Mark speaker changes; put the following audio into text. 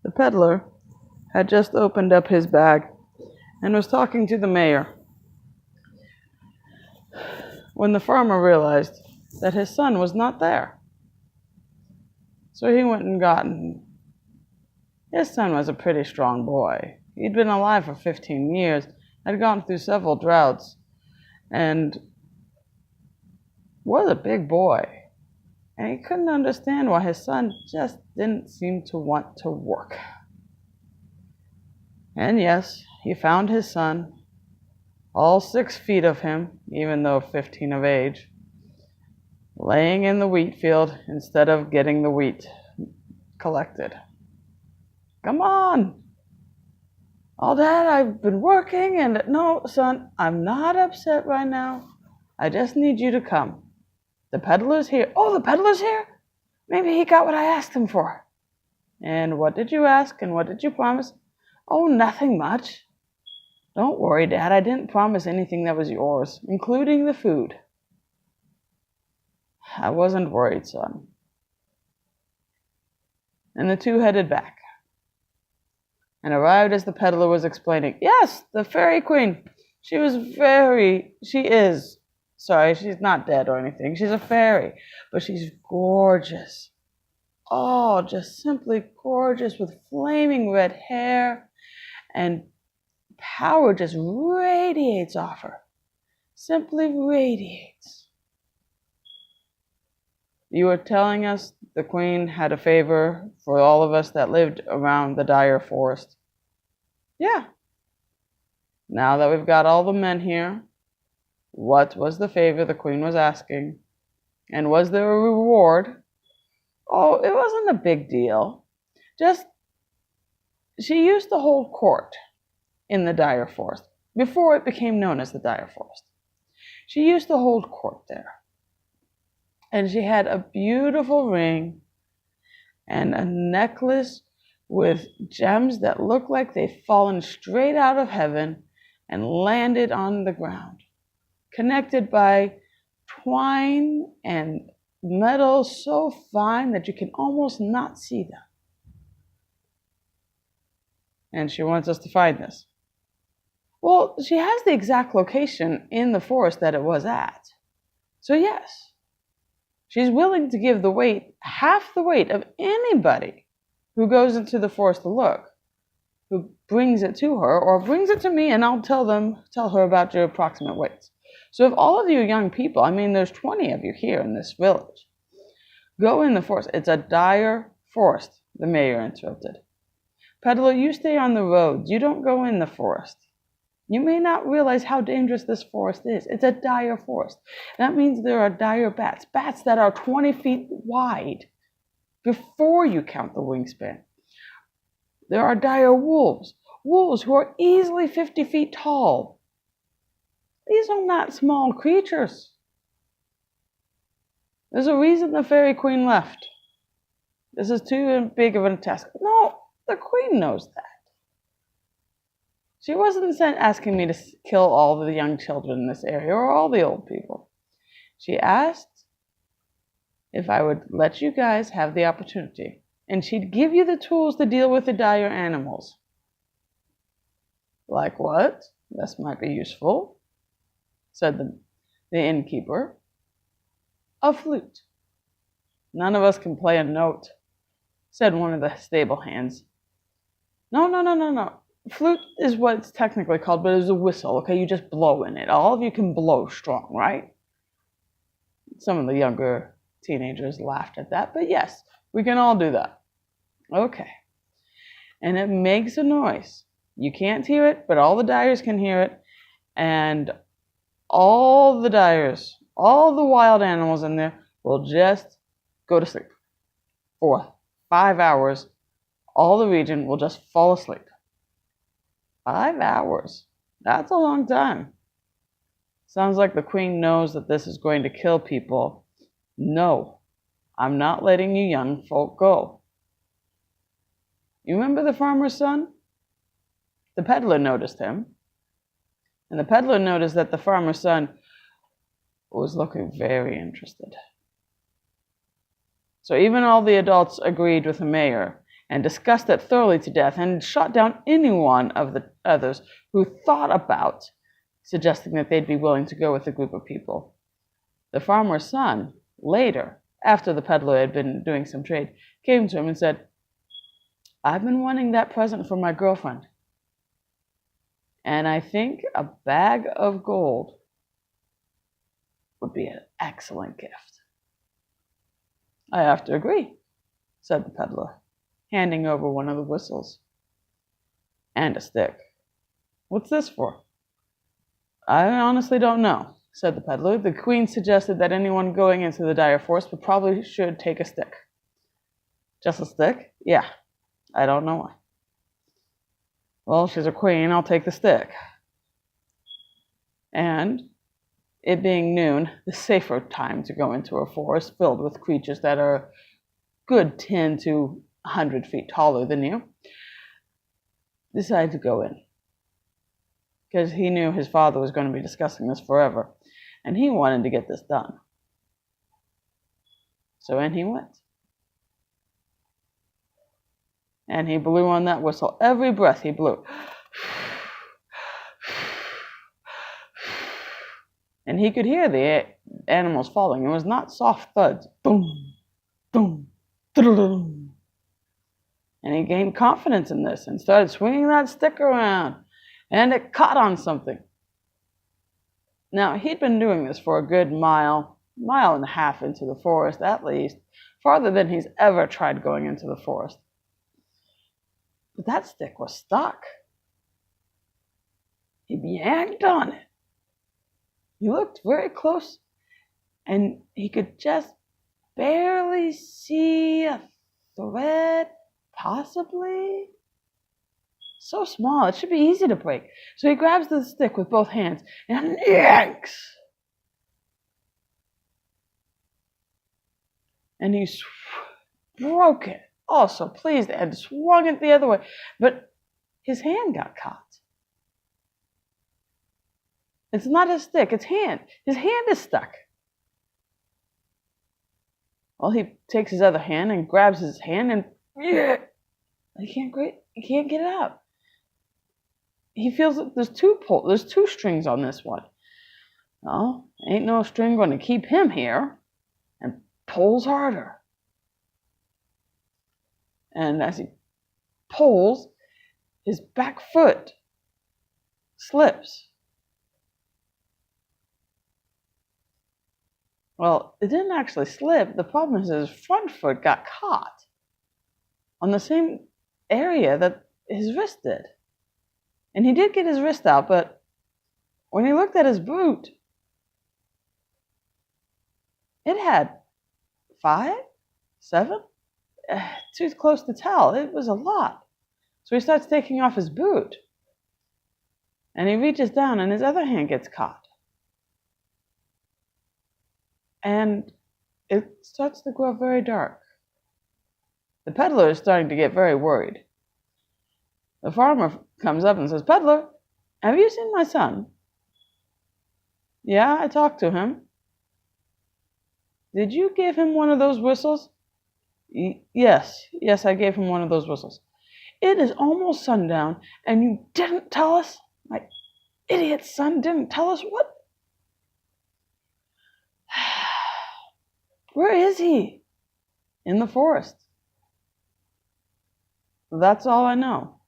Speaker 1: The peddler had just opened up his bag and was talking to the mayor when the farmer realized that his son was not there. So he went and got him. His son was a pretty strong boy. He'd been alive for 15 years, had gone through several droughts, and was a big boy. And he couldn't understand why his son just didn't seem to want to work. And yes, he found his son, all 6 feet of him, even though 15 of age, laying in the wheat field instead of getting the wheat collected. Come on! Oh, Dad, I've been working and... No, son, I'm not upset right now. I just need you to come. The peddler's here. Oh, the peddler's here? Maybe he got what I asked him for. And what did you ask and what did you promise? Oh, nothing much. Don't worry, Dad, I didn't promise anything that was yours, including the food. I wasn't worried, son. And the two headed back and arrived as the peddler was explaining. Yes, the Fairy Queen. She is. Sorry, she's not dead or anything. She's a fairy, but she's gorgeous. Oh, just simply gorgeous with flaming red hair, and power just radiates off her. Simply radiates. You were telling us the Queen had a favor for all of us that lived around the dire forest. Yeah. Now that we've got all the men here, what was the favor the Queen was asking? And was there a reward? Oh, it wasn't a big deal. Just, she used to hold court in the dire forest, before it became known as the dire forest. She used to hold court there. And she had a beautiful ring and a necklace with gems that looked like they'd fallen straight out of heaven and landed on the ground, connected by twine and metal so fine that you can almost not see them. And she wants us to find this. Well, she has the exact location in the forest that it was at. So yes, she's willing to give half the weight of anybody who goes into the forest to look, who brings it to her, or brings it to me, and I'll tell her about your approximate weights. So if all of you young people, there's 20 of you here in this village, go in the forest. It's a dire forest, the mayor interrupted. Peddler, you stay on the roads. You don't go in the forest. You may not realize how dangerous this forest is. It's a dire forest. That means there are dire bats that are 20 feet wide before you count the wingspan. There are dire wolves who are easily 50 feet tall. These are not small creatures. There's a reason the Fairy Queen left. This is too big of a task. No, the Queen knows that. She wasn't asking me to kill all the young children in this area or all the old people. She asked if I would let you guys have the opportunity, and she'd give you the tools to deal with the dire animals. Like what? This might be useful, said the innkeeper. A flute. None of us can play a note, said one of the stable hands. No. Flute is what it's technically called, but it's a whistle, okay? You just blow in it. All of you can blow strong, right? Some of the younger teenagers laughed at that, but yes, we can all do that. Okay. And it makes a noise. You can't hear it, but all the dyers can hear it, and all the dyers, all the wild animals in there will just go to sleep. For 5 hours, all the region will just fall asleep. 5 hours. That's a long time. Sounds like the Queen knows that this is going to kill people. No, I'm not letting you young folk go. You remember the farmer's son? The peddler noticed him. And the peddler noticed that the farmer's son was looking very interested. So even all the adults agreed with the mayor, and discussed it thoroughly to death, and shot down any one of the others who thought about suggesting that they'd be willing to go with a group of people. The farmer's son, later, after the peddler had been doing some trade, came to him and said, "I've been wanting that present for my girlfriend, and I think a bag of gold would be an excellent gift." "I have to agree," said the peddler, handing over one of the whistles. "And a stick. What's this for?" "I honestly don't know," said the peddler. "The queen suggested that anyone going into the dire forest would probably should take a stick." "Just a stick?" "Yeah. I don't know why." "Well, she's a queen. I'll take the stick." And it being noon, the safer time to go into a forest filled with creatures that are good 10 to 100 feet taller than you, decided to go in. Because he knew his father was going to be discussing this forever, and he wanted to get this done. So in he went. And he blew on that whistle. Every breath he blew. And he could hear the animals falling. It was not soft thuds. Boom, boom, boom. And he gained confidence in this and started swinging that stick around. And it caught on something. Now, he'd been doing this for a good mile and a half into the forest at least, farther than he's ever tried going into the forest. But that stick was stuck. He yanked on it. He looked very close, and he could just barely see a thread, possibly. So small, it should be easy to break. So he grabs the stick with both hands and yanks. And he broke it, oh so pleased, and swung it the other way. But his hand got caught. It's not his stick, it's hand. His hand is stuck. Well, he takes his other hand and grabs his hand, and he can't get it out. He feels that there's two strings on this one. Well, ain't no string going to keep him here, and pulls harder. And as he pulls, his back foot slips. Well, it didn't actually slip. The problem is his front foot got caught on the same area that his wrist did. And he did get his wrist out, but when he looked at his boot, it had 5, 7, too close to tell. It was a lot. So he starts taking off his boot. And he reaches down, and his other hand gets caught. And it starts to grow very dark. The peddler is starting to get very worried. The farmer comes up and says, "Peddler, have you seen my son?" "Yeah, I talked to him." "Did you give him one of those whistles?" Yes, I gave him one of those whistles." "It is almost sundown, and you didn't tell us? My idiot son didn't tell us what?" "Where is he?" "In the forest." "That's all I know."